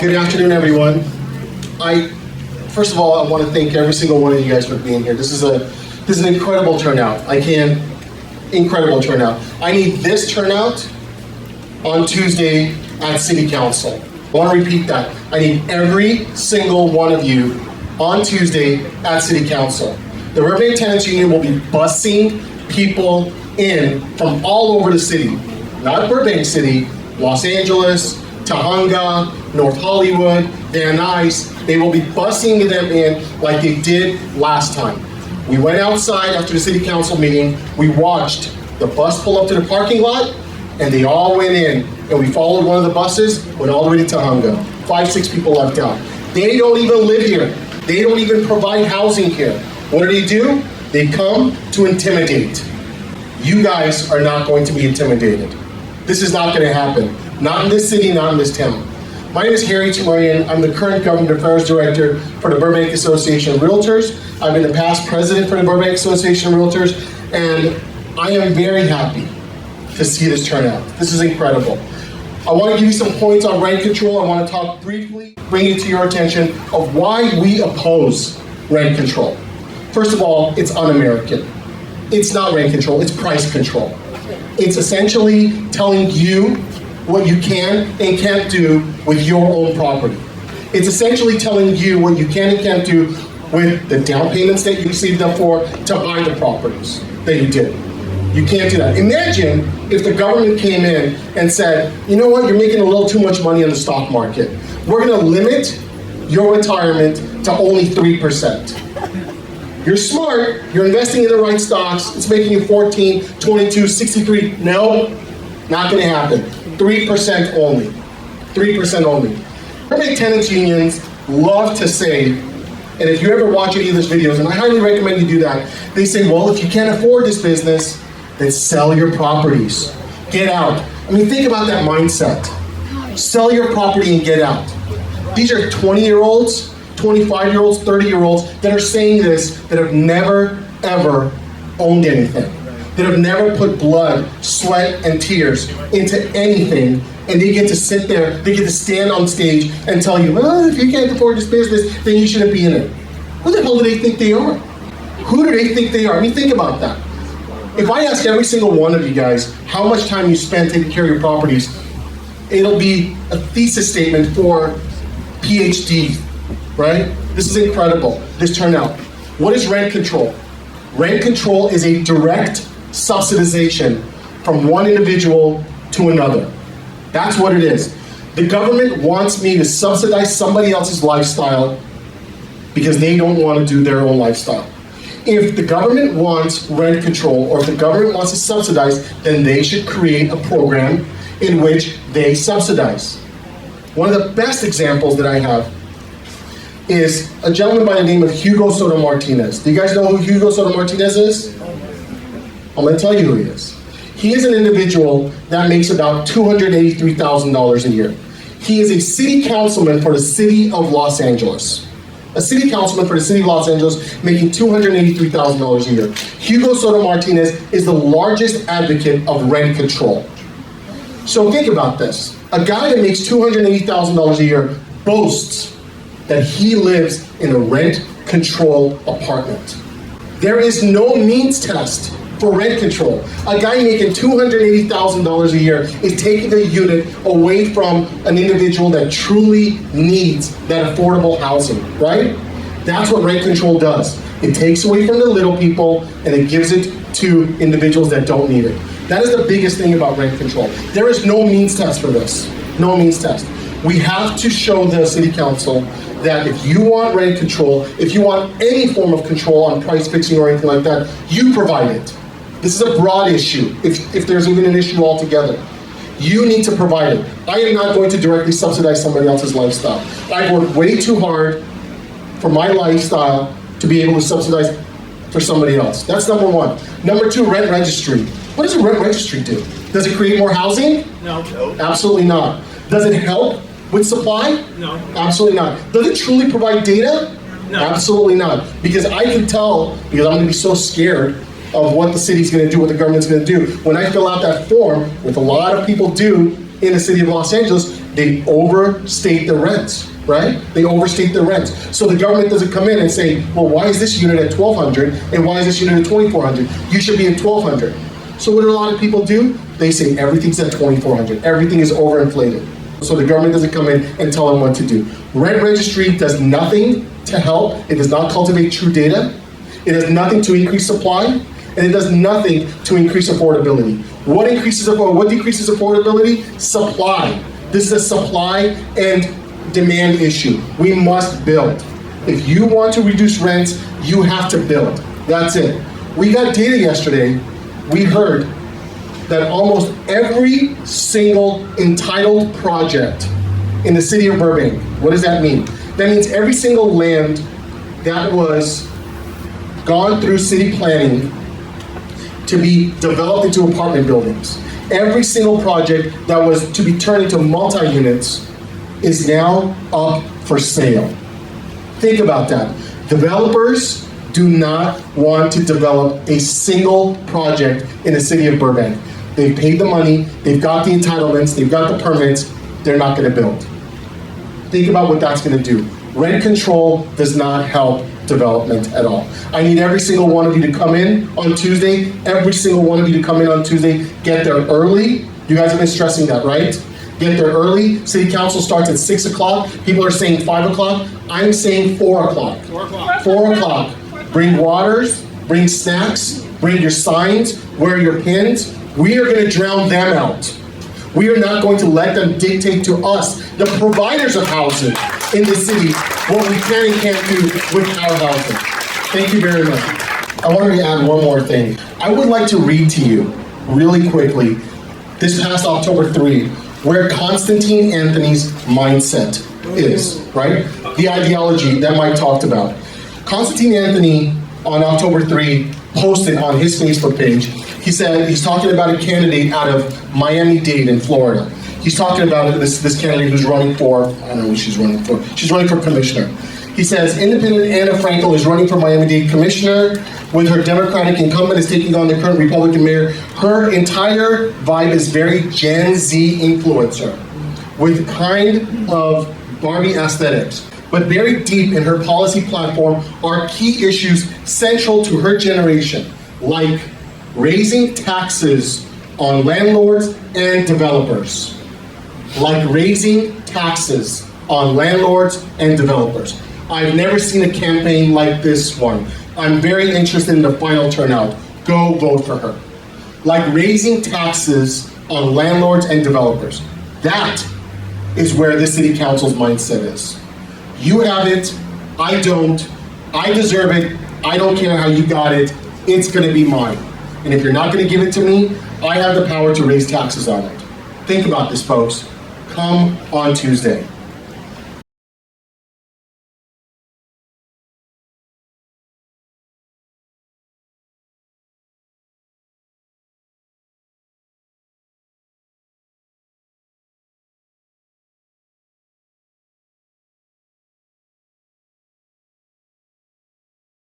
Good afternoon, everyone. First of all, I want to thank every single one of you guys for being here. This is an incredible turnout. Incredible turnout. I need this turnout on Tuesday at City Council. I want to repeat that. I need every single one of you on Tuesday at City Council. The Burbank Tenants Union will be busing people in from all over the city. Not Burbank City, Los Angeles, Tahunga, North Hollywood, Van Nuys. They will be busing them in like they did last time. We went outside after the City Council meeting, we watched the bus pull up to the parking lot, and they all went in, and we followed one of the buses, went all the way to Tahunga. 5-6 people left out. They don't even live here. They don't even provide housing here. What do? They come to intimidate. You guys are not going to be intimidated. This is not going to happen. Not in this city, not in this town. My name is Timuryan. I'm the current Government Affairs Director for the Burbank Association of Realtors. I've been the past president for the Burbank Association of Realtors, and I am very happy to see this turnout. This is incredible. I want to give you some points on rent control. I want to talk briefly, bring it to your attention of why we oppose rent control. First of all, it's un-American. It's not rent control, it's price control. It's essentially telling you what you can and can't do with your own property. It's essentially telling you what you can and can't do with the down payments that you saved up for to buy the properties that you did. You can't do that. Imagine if the government came in and said, you know what, you're making a little too much money on the stock market. We're gonna limit your retirement to only 3%. You're smart, you're investing in the right stocks, it's making you 14, 22, 63. No, not gonna happen. 3% only. 3% only. Burbank Tenants Unions love to say, and if you ever watch any of these videos, and I highly recommend you do that, they say, well, if you can't afford this business, then sell your properties. Get out. I mean, think about that mindset. Sell your property and get out. These are 20-year-olds, 25-year-olds, 30-year-olds that are saying this, that have never, ever owned anything, that have never put blood, sweat, and tears into anything, and they get to sit there, they get to stand on stage and tell you, well, if you can't afford this business, then you shouldn't be in it. Who the hell do they think they are? Who do they think they are? I mean, think about that. If I ask every single one of you guys how much time you spend taking care of your properties, it'll be a thesis statement for PhD, right? This is incredible, this turnout. What is rent control? Rent control is a direct subsidization from one individual to another. That's what it is. The government wants me to subsidize somebody else's lifestyle because they don't want to do their own lifestyle. If the government wants rent control, or if the government wants to subsidize, then they should create a program in which they subsidize. One of the best examples that I have is a gentleman by the name of Hugo Soto Martinez. Do you guys know who Hugo Soto Martinez is? I'm going to tell you who he is. He is an individual that makes about $283,000 a year. He is a city councilman for the City of Los Angeles. A city councilman for the City of Los Angeles making $283,000 a year. Hugo Soto Martinez is the largest advocate of rent control. So think about this. A guy that makes $280,000 a year boasts that he lives in a rent control apartment. There is no means test for rent control. A guy making $280,000 a year is taking a unit away from an individual that truly needs that affordable housing, right? That's what rent control does. It takes away from the little people and it gives it to individuals that don't need it. That is the biggest thing about rent control. There is no means test for this. No means test. We have to show the City Council that if you want rent control, if you want any form of control on price fixing or anything like that, you provide it. This is a broad issue, if there's even an issue altogether. You need to provide it. I am not going to directly subsidize somebody else's lifestyle. I've worked way too hard for my lifestyle to be able to subsidize for somebody else. That's number one. Number two, rent registry. What does a rent registry do? Does it create more housing? No. Absolutely not. Does it help with supply? No. Absolutely not. Does it truly provide data? No. Absolutely not. Because I can tell, because I'm going to be so scared of what the city's going to do, what the government's going to do. When I fill out that form, which a lot of people do in the City of Los Angeles, they overstate the rents, right? They overstate the rents. So the government doesn't come in and say, well, why is this unit at $1,200 and why is this unit at $2,400? You should be at $1,200. So what do a lot of people do? They say everything's at $2,400. Everything is overinflated. So the government doesn't come in and tell them what to do. Rent Registry does nothing to help. It does not cultivate true data. It does nothing to increase supply, and it does nothing to increase affordability. What decreases affordability? Supply. This is a supply and demand issue. We must build. If you want to reduce rents, you have to build. That's it. We got data yesterday. We heard that almost every single entitled project in the city of Burbank, what does that mean? That means every single land that was gone through city planning to be developed into apartment buildings, every single project that was to be turned into multi-units is now up for sale. Think about that. Developers do not want to develop a single project in the city of Burbank. They've paid the money, they've got the entitlements, they've got the permits, they're not gonna build. Think about what that's gonna do. Rent control does not help development at all. I need every single one of you to come in on Tuesday, every single one of you to come in on Tuesday, get there early. You guys have been stressing that, right? Get there early. City Council starts at 6 o'clock. People are saying 5 o'clock. I'm saying 4 o'clock. 4 o'clock. 4 o'clock. Bring waters, bring snacks, bring your signs, wear your pins. We are going to drown them out. We are not going to let them dictate to us, the providers of housing in the city, what we can and can't do with our housing. Thank you very much. I wanted to add one more thing. I would like to read to you really quickly this past October 3, where Constantine Anthony's mindset is, right? The ideology that Mike talked about. Constantine Anthony on October 3 posted on his Facebook page. He said he's talking about a candidate out of Miami-Dade in Florida. He's talking about this candidate who's running for, I don't know what she's running for. She's running for commissioner. He says, independent Anna Frankel is running for Miami-Dade commissioner with her Democratic incumbent is taking on the current Republican mayor. Her entire vibe is very Gen Z influencer with kind of Barbie aesthetics. But buried deep in her policy platform are key issues central to her generation, like raising taxes on landlords and developers. Like raising taxes on landlords and developers. I've never seen a campaign like this one. I'm very interested in the final turnout. Go vote for her. Like raising taxes on landlords and developers. That is where the city council's mindset is. You have it, I don't, I deserve it, I don't care how you got it, it's gonna be mine. And if you're not gonna give it to me, I have the power to raise taxes on it. Think about this, folks. Come on Tuesday.